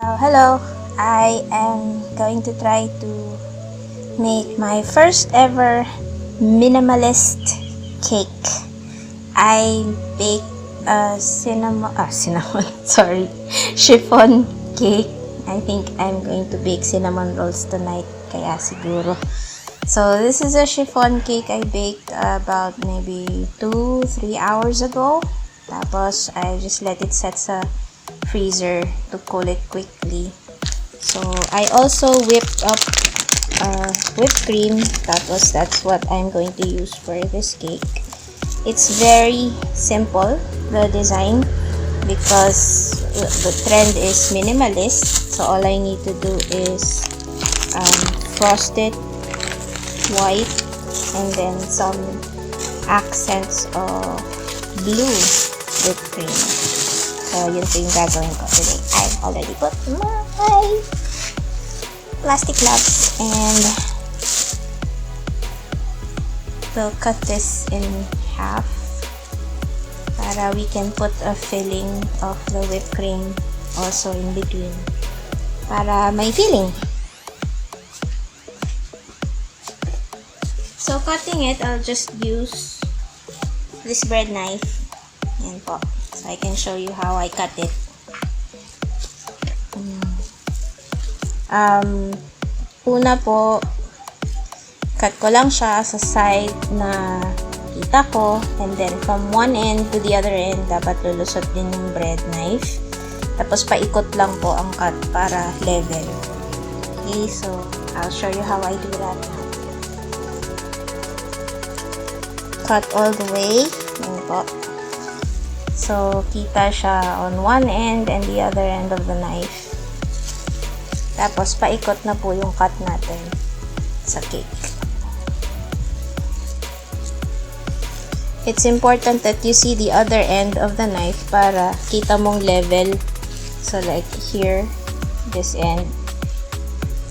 Hello, I am going to try to make my first ever minimalist cake. I baked a chiffon cake. I think I'm going to bake cinnamon rolls tonight, kaya siguro. So this is a chiffon cake I baked about maybe 2-3 hours ago. Tapos I just let it set sa freezer to cool it quickly. So I also whipped up whipped cream. Tapos that's what I'm going to use for this cake. It's very simple, the design, because the trend is minimalist. So all I need to do is frost it white and then some accents of blue whipped cream. So yun po yung gagawin ko today. I've already put my plastic gloves and we'll cut this in half para we can put a filling of the whipped cream also in between para may filling. So cutting it, I'll just use this bread knife. Yan po. So I can show you how I cut it. Una po, cut ko lang siya sa side na kita ko, and then from one end to the other end, dapat lulusot din yung bread knife. Tapos paikot lang po ang cut para level. Okay, so I'll show you how I do that now. Cut all the way. Yan po. So, kita siya on one end and the other end of the knife. Tapos, paikot na po yung cut natin sa cake. It's important that you see the other end of the knife para kita mong level. So, like here, this end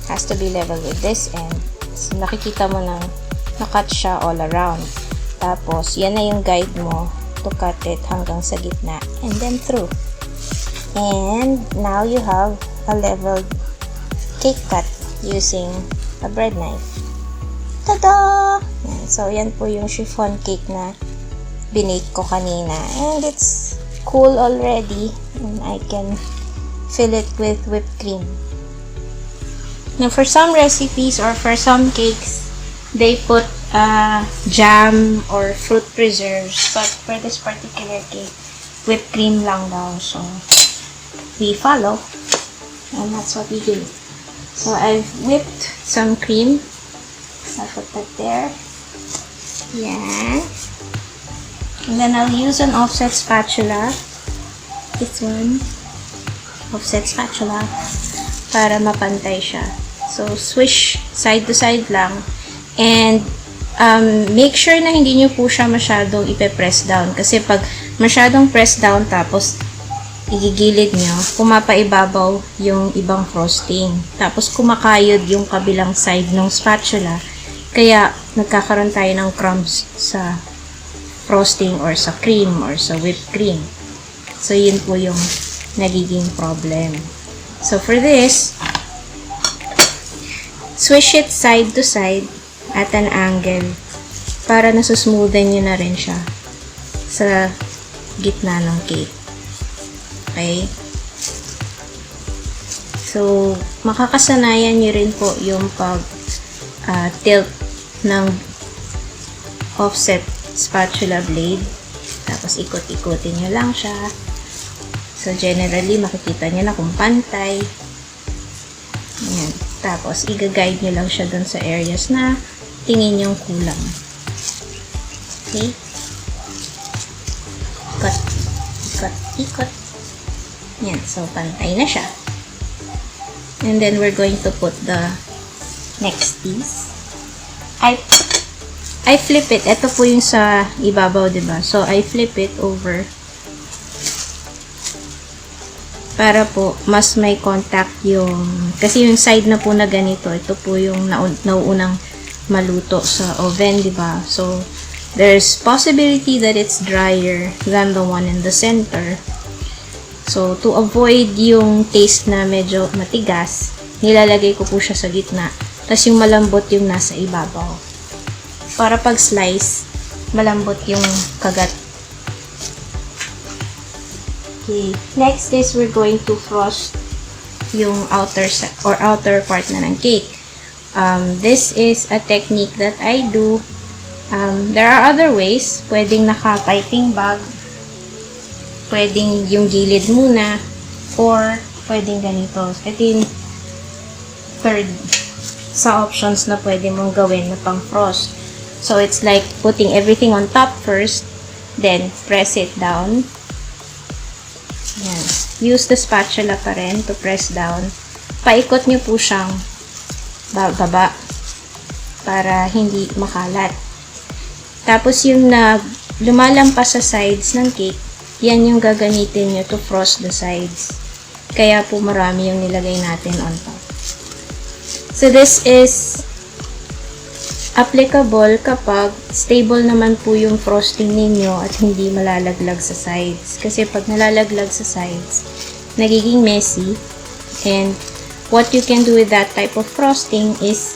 has to be level with this end. So, nakikita mo na nakat siya all around. Tapos, yan na yung guide mo to cut it hanggang sa gitna and then through. And now you have a leveled cake cut using a bread knife. Tada! So, yan po yung chiffon cake na binake ko kanina. And it's cool already. And I can fill it with whipped cream. Now, for some recipes or for some cakes, they put jam or fruit preserves, but for this particular cake, whipped cream lang daw. So, we follow, and that's what we do. So, I've whipped some cream. I'll put that there. Yeah. And then I'll use an offset spatula. This one. Offset spatula. Para mapantay siya. So, swish side to side lang. And make sure na hindi nyo po siya masyadong ipe-press down. Kasi pag masyadong press down tapos igigilid nyo, pumapaibabaw yung ibang frosting. Tapos kumakayod yung kabilang side ng spatula. Kaya nagkakaroon tayo ng crumbs sa frosting or sa cream or sa whipped cream. So yun po yung nagiging problem. So for this, swish it side to side at an angle para nasusmoothen nyo na rin siya sa gitna ng cake. Okay? So, makakasanayan nyo rin po yung pag tilt ng offset spatula blade. Tapos, ikot-ikotin nyo lang siya. So, generally, makikita nyo na kung pantay. Ayan. Tapos, i-guide nyo lang siya dun sa areas na tingin yung kulang. Okay? Ikot. Ikot. Ikot. Yan. So, pantay na siya. And then, we're going to put the next piece. I flip it. Ito po yung sa ibabaw, diba? So, I flip it over para po mas may contact yung, kasi yung side na po na ganito, ito po yung nauunang maluto sa oven, diba? So, there's possibility that it's drier than the one in the center. So, to avoid yung taste na medyo matigas, nilalagay ko po siya sa gitna. Tapos yung malambot yung nasa ibabaw. Para pag slice, malambot yung kagat. Okay. Next is we're going to frost yung outer part na ng cake. This is a technique that I do. There are other ways. Pwedeng naka-piping bag. Pwedeng yung gilid muna. Or pwedeng ganito. Ito yung third sa options na pwede mong gawin na pang frost. So, it's like putting everything on top first. Then, press it down. Yan. Use the spatula pa rin to press down. Paikot nyo po siyang baba para hindi makalat. Tapos yung lumalampas sa sides ng cake, yan yung gagamitin nyo to frost the sides. Kaya po marami yung nilagay natin on top. So this is applicable kapag stable naman po yung frosting ninyo at hindi malalaglag sa sides. Kasi pag nalalaglag sa sides, nagiging messy. And what you can do with that type of frosting is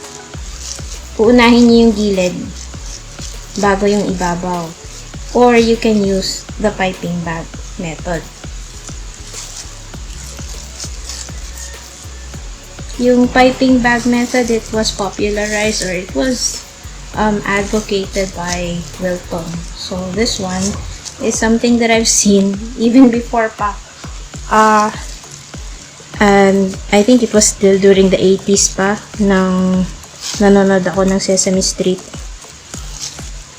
uunahin niyo yung gilid bago yung ibabaw. Or you can use the piping bag method. Yung piping bag method, it was popularized or it was advocated by Wilton. So this one is something that I've seen even before pa. And I think it was still during the 80s pa nang nanonood ako ng Sesame Street.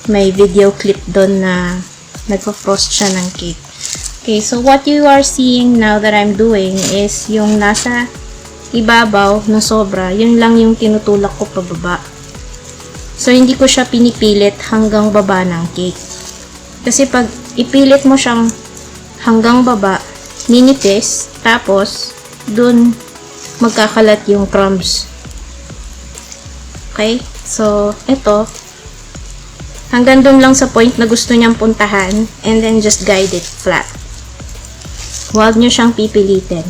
May video clip doon na nagpo-frost siya ng cake. Okay, so what you are seeing now that I'm doing is yung nasa ibabaw na sobra, yun lang yung tinutulak ko pababa. So, hindi ko siya pinipilit hanggang baba ng cake. Kasi pag ipilit mo siyang hanggang baba, ninipis, tapos, dun magkakalat yung crumbs. Okay? So, ito, hanggang dun lang sa point na gusto niyang puntahan, and then just guide it flat. Huwag niyo siyang pipilitin.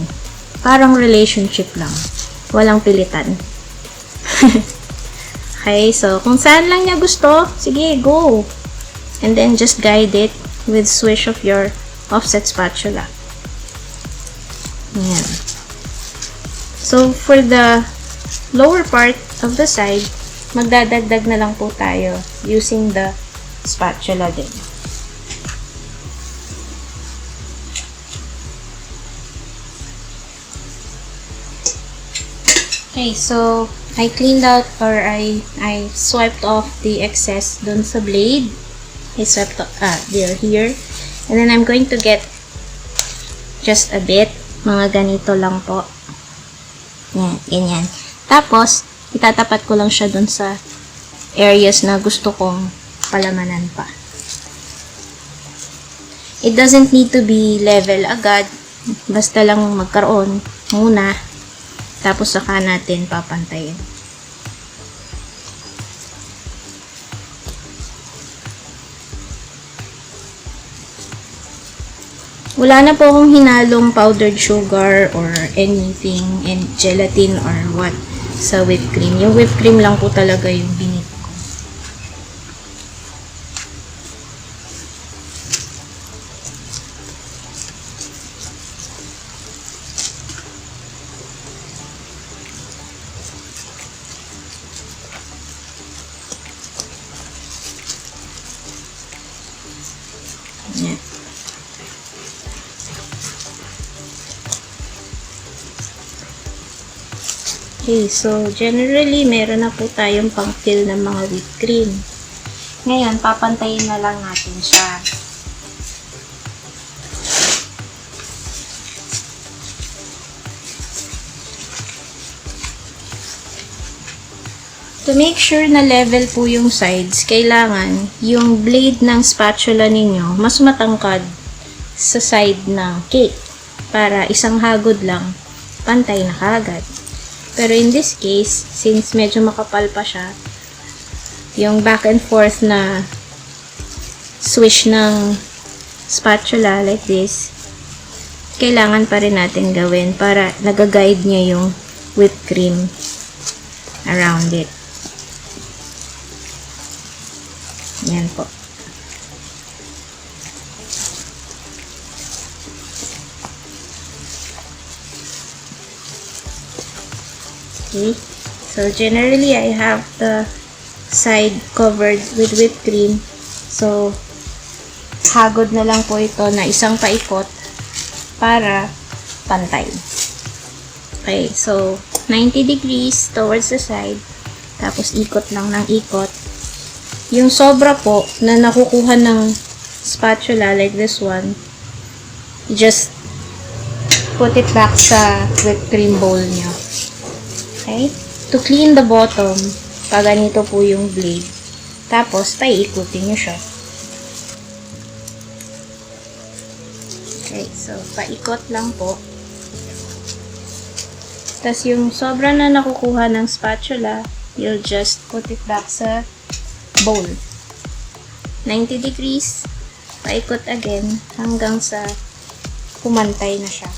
Parang relationship lang. Walang pilitan. Okay, so kung saan lang niya gusto, sige, go. And then just guide it with swish of your offset spatula. Ayan. So for the lower part of the side, magdadagdag na lang po tayo using the spatula din. Okay, so I cleaned out or I swiped off the excess dun sa blade. I swiped here. And then I'm going to get just a bit. Mga ganito lang po. Yan, ganyan. Tapos, itatapat ko lang siya dun sa areas na gusto kong palamanan pa. It doesn't need to be level agad. Basta lang magkaroon muna. Tapos saka natin papantayin. Wala na po akong hinalong powdered sugar or anything and gelatin or what sa whipped cream. Yung whipped cream lang po talaga yung binit ko. Yan. Okay, so generally, meron na po tayong pang-fill ng mga whipped cream. Ngayon, papantayin na lang natin siya. To make sure na level po yung sides, kailangan yung blade ng spatula ninyo mas matangkad sa side ng cake para isang hagod lang, pantay na kaagad. Pero in this case, since medyo makapal pa siya, yung back and forth na swish ng spatula like this, kailangan pa rin natin gawin para nag-guide niya yung whipped cream around it. Yan po. Okay. So, generally, I have the side covered with whipped cream. So, hagod na lang po ito na isang paikot para pantay. Okay. So, 90 degrees towards the side. Tapos, ikot lang ng ikot. Yung sobra po na nakukuha ng spatula like this one, just put it back sa whipped cream bowl nyo. Okay? To clean the bottom, pag ganito po yung blade. Tapos, paiikutin nyo siya. Okay, so, paikot lang po. Tapos, yung sobra na nakukuha ng spatula, you'll just put it back sa bowl. 90 degrees, paikot again, hanggang sa pumantay na siya.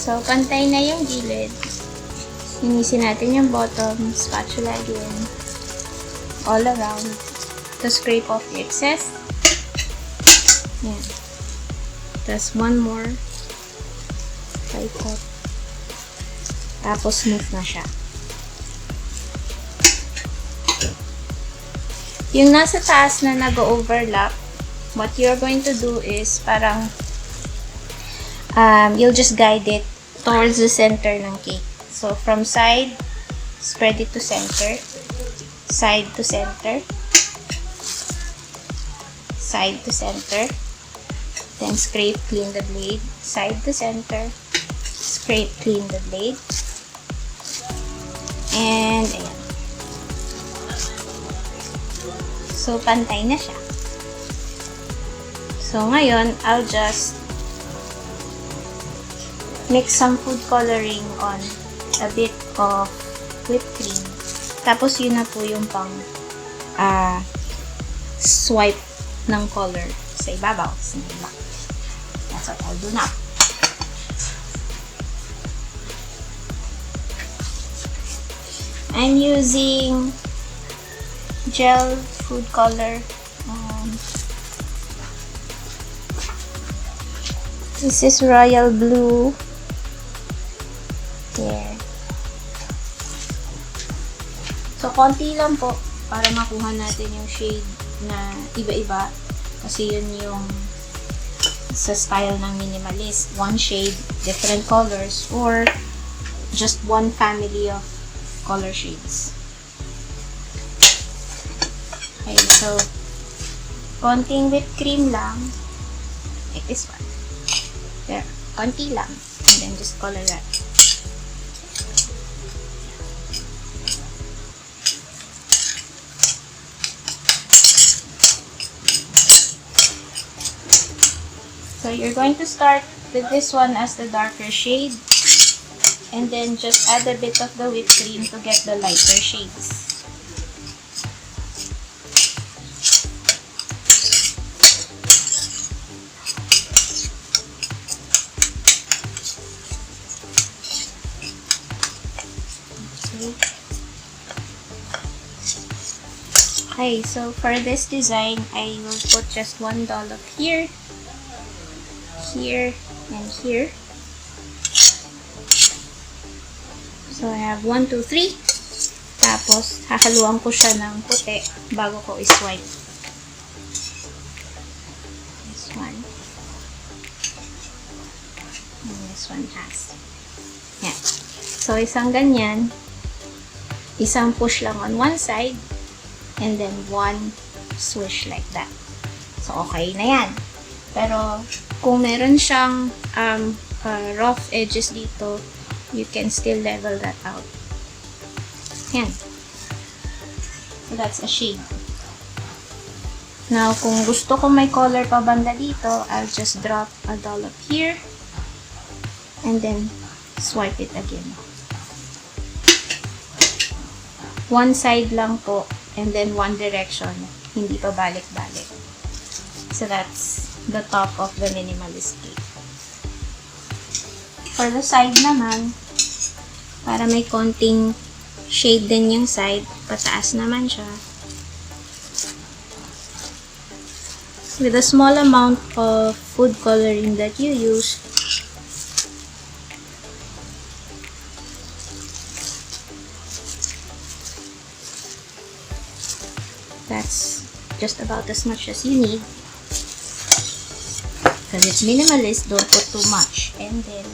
So, pantay na yung gilid. Linisin natin yung bottom, spatula again, all around, to scrape off the excess. Yan. Tapos, one more. Paikot. Tapos, smooth na siya. Yung nasa taas na nag-overlap, what you're going to do is, parang, you'll just guide it towards the center ng cake. So, from side, spread it to center. Side to center. Side to center. Then, scrape, clean the blade. Side to center. Scrape, clean the blade. And, ayan. So, pantay na siya. So, ngayon, I'll just mix some food coloring on a bit of whipped cream. Tapos, yun na po yung pang swipe ng color sa ibabaw. That's what I'll do now. I'm using gel food color. This is royal blue. There. So, konti lang po para makuha natin yung shade na iba-iba. Kasi yun yung sa style ng minimalist. One shade, different colors, or just one family of color shades. Okay, so, konting whipped cream lang. Like this one. There. Konti lang. And then, just color that. So, you're going to start with this one as the darker shade. And then, just add a bit of the whipped cream to get the lighter shades. Okay, so for this design, I will put just one dollop here, here, and here. So I have 1, 2, 3. Tapos, hahaluan ko siya ng puti bago ko i-swipe. This one. And this one has. Yan. So, isang ganyan. Isang push lang on one side. And then, one swish like that. So, okay na yan. Pero, kung meron siyang rough edges dito, you can still level that out. Yan. So, that's a shade. Now, kung gusto ko may color pa banda dito, I'll just drop a dollop here and then swipe it again. One side lang po and then one direction, hindi pa balik-balik. So that's the top of the Minimalist Cake. For the side naman, para may konting shade din yung side, pataas naman siya. With a small amount of food coloring that you use, that's just about as much as you need. Because it's minimalist, don't put too much. And then,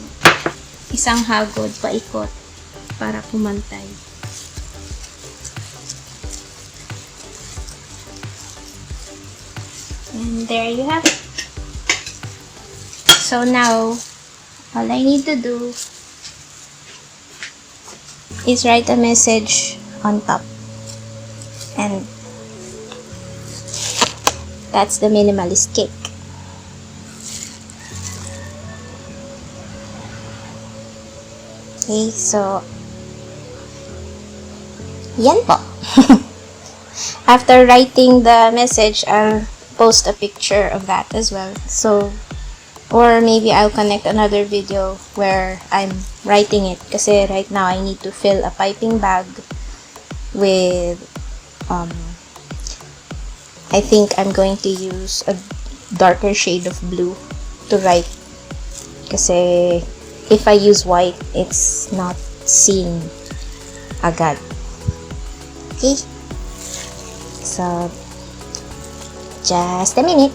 isang hagod paikot para pumantay. And there you have it. So now, all I need to do is write a message on top. And that's the Minimalist Cake. Okay, so yan po. After writing the message, I'll post a picture of that as well. So, or maybe I'll connect another video where I'm writing it. Kasi right now, I need to fill a piping bag with, I think I'm going to use a darker shade of blue to write. Kasi if I use white, it's not seen agad. Okay? So, just a minute.